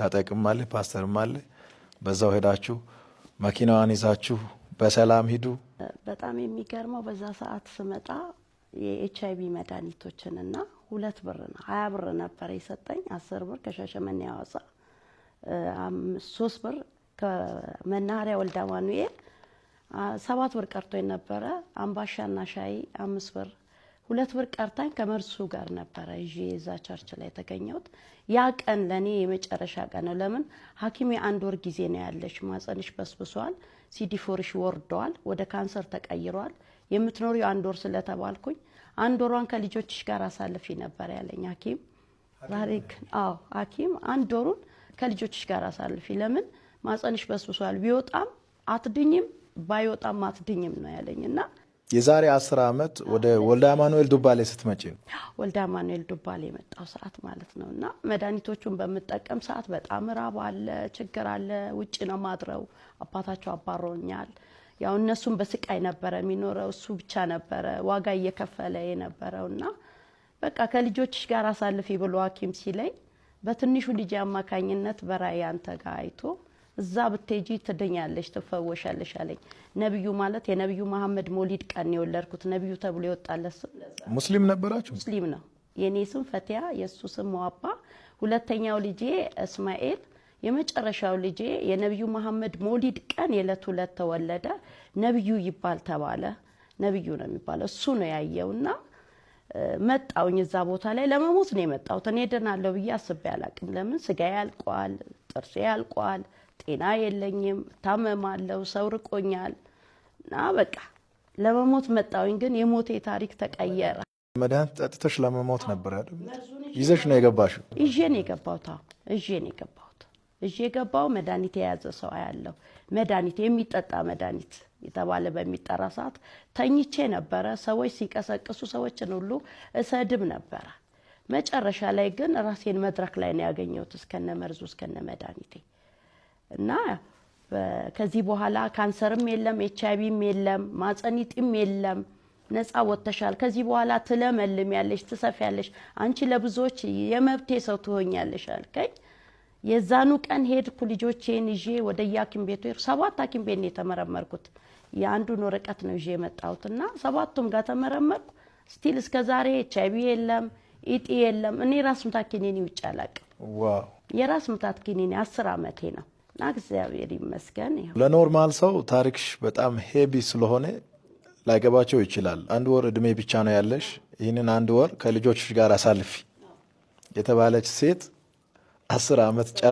ታጠቅም አለ ፓስተርም አለ። በዛው ሄዳችሁ መኪናዋን ይዛችሁ በሰላም ሂዱ። በጣም የሚገርመው በዛ ሰዓት ስመጣ የኤችአይቪ መድኃኒቶችንና 2 ብር ነው 20 ብር ነበር የሰጠኝ 10 ብር ከሻሸመኔ ሐዋሳ 3 ብር ከመናኸሪያ ወልደ አማኑኤል 7 ብር ቀርቶኝ ነበረ። አምባሻና ሻይ 5 ብር 2 ብር ቀርታኝ ከመርሱ ጋር ነበረ ይዤ እዛ ቸርች ላይ ተገኘሁት። ያ ቀን ለኔ የመጨረሻ ቀን ነው። ለምን ሐኪሜ 1 ወር ጊዜ ነው ያለሽ፣ ማጸንሽ በስብሷል፣ CD4ሽ ወርዷል፣ ወደ ካንሰር ተቀይሯል፣ የምትኖሪው 1 ወር ስለተባልኩኝ 1 ወሯን ከልጆችሽ ጋር አሳልፊ ነበር ያለኝ ሐኪም። ዛሬ ሐኪም 1 ወሩን ከልጆችሽ ጋር አሳልፊ፣ ለምን ማጸንሽ በስብሷል፣ ቢወጣም አትድኝም ባይወጣም አትድኝም ነው ያለኝና የዛሬ 10 ዓመት ወደ ወልደ አማኑኤል ዱባሌ ስትመጪ ነው? ወልደ አማኑኤል ዱባሌ የመጣው ሰዓት ማለት ነውና መድኃኒቶቹን በመጠቀም ሰዓት በጣም ራብ አለ፣ ችግር አለ። ውጪ ነው ማድረው፣ አባታቸው አባሮኛል። ያው እነሱም በስቃይ ነበር የሚኖረው፣ እሱ ብቻ ነበር ዋጋ እየከፈለ የነበረውና በቃ ከልጆችሽ ጋር አሳልፊ ብሎ ሐኪም ሲለኝ በትንሹ ልጅ አማካኝነት በራእይ አንተ ጋር አይቶ እዛ ብትጂ ትደኛለሽ ትፈወሻለሽ አለኝ። ነብዩ ማለት የነብዩ መሐመድ ሞሊድ ቀን የወለድኩት ነብዩ ተብሎ ይወጣለት ስም። ሙስሊም ነበራችሁ? ሙስሊም ነው። የኔ ስም ፈቲያ፣ የሱ ስም ሙአባ። ሁለተኛው ልጄ እስማኤል፣ የመጨረሻው ልጄ የነብዩ መሐመድ ሞሊድ ቀን የዕለት ሁለት ተወለደ። ነብዩ ይባል ተባለ። ነብዩ ነው የሚባለው። እሱ ነው ያየውና መጣውኝ እዛ ቦታ ላይ ለመሞት ነው የመጣሁት። እኔ ደናለሁ ብዬ አስቤ አላቅም። ለምን ስጋዬ ያልቋል፣ ጥርሴ ያልቋል፣ ጤና የለኝም፣ ታመማለሁ፣ ሰው ርቆኛል እና በቃ ለመሞት መጣውኝ። ግን የሞቴ ታሪክ ተቀየረ። መድኃኒት ጠጥተሽ ለመሞት ነበር አይደል? ይዘሽ ነው የገባሽው? ይዤ ነው የገባሁት። ይዤ የገባው መድኃኒት የያዘ ሰው ያለው መድኃኒት የሚጠጣ መድኃኒት የተባለ በሚጠራ ሰዓት ተኝቼ ነበረ። ሰዎች ሲቀሰቅሱ ሰዎችን ሁሉ እሰድብ ነበረ። መጨረሻ ላይ ግን ራሴን መድረክ ላይ ነው ያገኘሁት እስከነ መርዙ እስከነ መድኃኒቴ እና ከዚህ በኋላ ካንሰርም የለም፣ ኤችአይቪም የለም፣ ማጸኒጥም የለም፣ ነፃ ወጥተሻል። ከዚህ በኋላ ትለመልም ያለሽ ትሰፊያለሽ፣ አንቺ ለብዙዎች የመብቴ ሰው ትሆኛለሽ አልከኝ። የዛኑ ቀን ሄድኩ ልጆቼን ይዤ ወደ ሐኪም ቤቱ ሄድኩ። 7 ሐኪም ቤት ነው የተመረመርኩት። የአንዱን ወረቀት ነው ይዤ የመጣሁትና 7ቱም ጋር ተመረመርኩ። ስቲል እስከዛሬ ኤችአይቪ የለም፣ ኢጢ የለም። እኔ ራስ ምታት ኪኒኒ ውጭ አላቅም። ዋው! የራስ ምታት ኪኒኒ 10 ዓመቴ ነው። እግዚአብሔር ይመስገን። ለኖርማል ሰው ታሪክሽ በጣም ሄቢ ስለሆነ ላይገባቸው ይችላል። 1 ወር እድሜ ብቻ ነው ያለሽ፣ ይህንን 1 ወር ከልጆችሽ ጋር አሳልፊ የተባለች ሴት 10 ዓመት